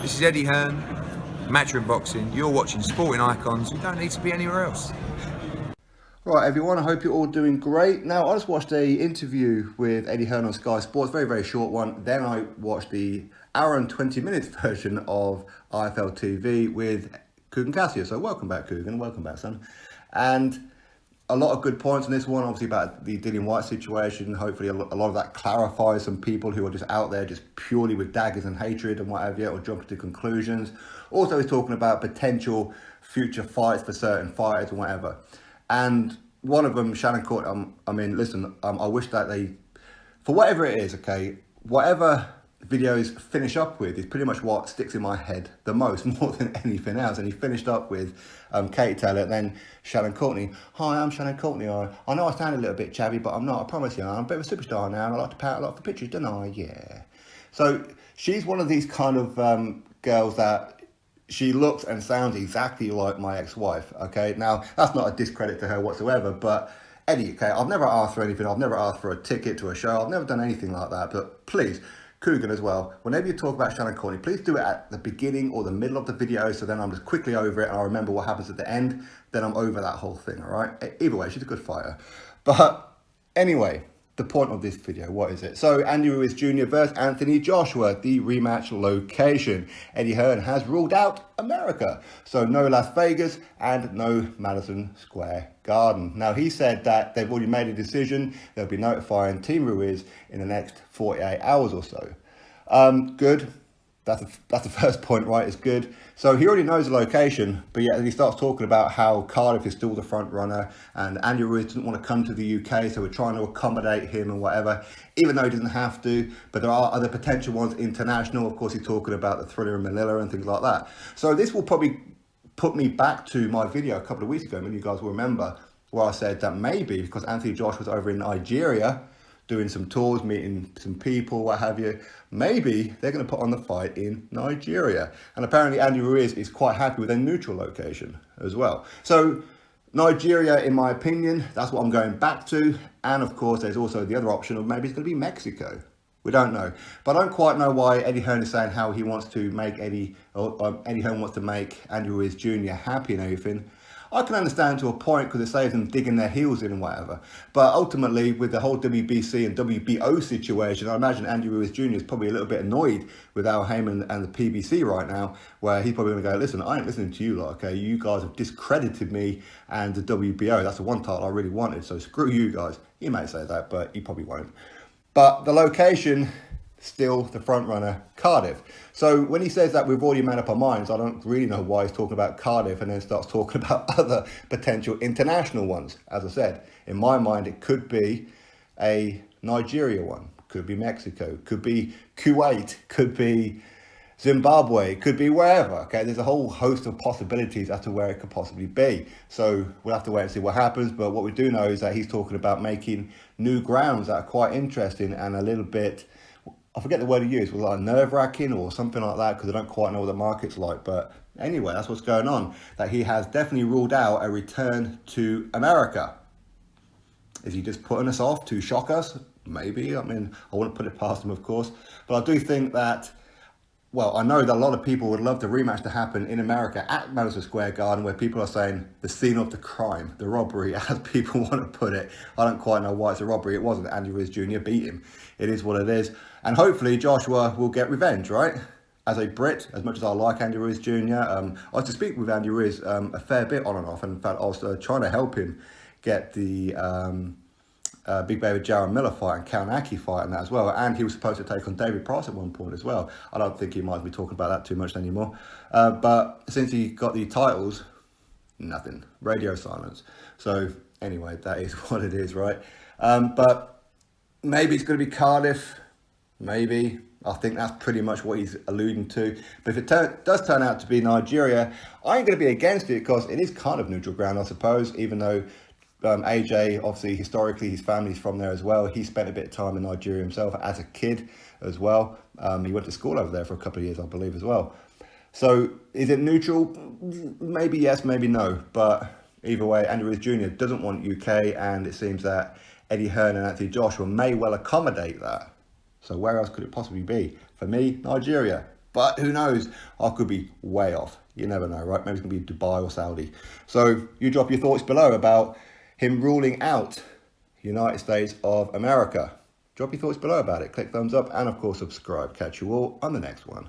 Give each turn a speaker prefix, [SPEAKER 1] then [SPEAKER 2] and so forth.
[SPEAKER 1] This is Eddie Hearn, Matchroom Boxing. You're watching Sporting Icons. You don't need to be anywhere else.
[SPEAKER 2] Right, everyone, I hope you're all doing great. Now, I just watched an interview with Eddie Hearn on Sky Sports, very, very short one. Then I watched the hour and 20 minutes version of IFL TV with Kugan Cassia. So welcome back, Kugan. Welcome back, son. And a lot of good points on this one, obviously about the Dillian Whyte situation. Hopefully a lot of that clarifies some people who are just out there just purely with daggers and hatred and whatever, or jumping to conclusions. Also, he's talking about potential future fights for certain fighters and whatever. And one of them, Shannon, Courtney, I mean, listen, I wish that they, for whatever it is, okay, whatever videos finish up with is pretty much what sticks in my head the most, more than anything else. And he finished up with Katie Taylor, and then Shannon Courtney. Hi, I'm Shannon Courtney. I know I sound a little bit chabby, but I'm not. I promise you, I'm a bit of a superstar now, and I like to pay out a lot for pictures, don't I? Yeah. So she's one of these kind of girls that she looks and sounds exactly like my ex-wife, okay? Now, that's not a discredit to her whatsoever, but Eddie, okay, I've never asked for anything. I've never asked for a ticket to a show. I've never done anything like that, but please, Kugan as well, whenever you talk about Shannon Courtney, please do it at the beginning or the middle of the video, so then I'm just quickly over it and I remember what happens at the end, then I'm over that whole thing, all right? Either way, she's a good fighter. But anyway, the point of this video, what is it? So, Andy Ruiz Jr. versus Anthony Joshua, the rematch location. Eddie Hearn has ruled out America. So, no Las Vegas and no Madison Square Garden. Now, he said that they've already made a decision. They'll be notifying Team Ruiz in the next 48 hours or so. Good. That's the first point, right? It's good. So he already knows the location, but yet he starts talking about how Cardiff is still the front runner and Andy Ruiz doesn't want to come to the UK, so we're trying to accommodate him and whatever, even though he doesn't have to. But there are other potential ones international. Of course, he's talking about the Thriller in Manila and things like that. So this will probably put me back to my video a couple of weeks ago, maybe you guys will remember, where I said that maybe because Anthony Joshua was over in Nigeria, doing some tours, meeting some people, what have you, maybe they're going to put on the fight in Nigeria. And apparently Andy Ruiz is quite happy with a neutral location as well. So Nigeria, in my opinion, that's what I'm going back to. And of course, there's also the other option of maybe it's going to be Mexico. We don't know. But I don't quite know why Eddie Hearn is saying how he wants to make Eddie Hearn wants to make Andy Ruiz Jr. happy and everything. I can understand to a point because it saves them digging their heels in and whatever. But ultimately, with the whole WBC and WBO situation, I imagine Andy Ruiz Jr. is probably a little bit annoyed with Al Heyman and the PBC right now, where he's probably going to go, listen, I ain't listening to you lot, okay? You guys have discredited me and the WBO. That's the one title I really wanted, so screw you guys. He may say that, but he probably won't. But the location, still the front runner, Cardiff. So when he says that we've already made up our minds, I don't really know why he's talking about Cardiff and then starts talking about other potential international ones. As I said, in my mind, it could be a Nigeria one, could be Mexico, could be Kuwait, could be Zimbabwe, could be wherever, okay? There's a whole host of possibilities as to where it could possibly be. So we'll have to wait and see what happens. But what we do know is that he's talking about making new grounds that are quite interesting and a little bit, I forget the word he used, was like nerve-wracking or something like that, because I don't quite know what the market's like. But anyway, that's what's going on. That he has definitely ruled out a return to America. Is he just putting us off to shock us? Maybe. I mean, I wouldn't put it past him, of course. But I do think that, well, I know that a lot of people would love the rematch to happen in America at Madison Square Garden, where people are saying the scene of the crime, the robbery, as people want to put it. I don't quite know why it's a robbery. It wasn't. Andy Ruiz Jr. beat him. It is what it is. And hopefully Joshua will get revenge, right? As a Brit, as much as I like Andy Ruiz Jr., I was to speak with Andy Ruiz a fair bit on and off. And in fact, I was trying to help him get the Big Baby Jaron Miller fight and Kaunaki fight and that as well. And he was supposed to take on David Price at one point as well. I don't think he might be talking about that too much anymore. But since he got the titles, nothing. Radio silence. So anyway, that is what it is, right? But maybe it's going to be Cardiff. Maybe. I think that's pretty much what he's alluding to. But if it does turn out to be Nigeria, I ain't going to be against it because it is kind of neutral ground, I suppose, even though AJ, obviously, historically, his family's from there as well. He spent a bit of time in Nigeria himself as a kid as well. He went to school over there for a couple of years, I believe, as well. So is it neutral? Maybe yes, maybe no. But either way, Andy Ruiz Jr. doesn't want UK, and it seems that Eddie Hearn and Anthony Joshua may well accommodate that. So where else could it possibly be? For me, Nigeria. But who knows? I could be way off. You never know, right? Maybe it's going to be Dubai or Saudi. So you drop your thoughts below about him ruling out United States of America. Drop your thoughts below about it. Click thumbs up and, of course, subscribe. Catch you all on the next one.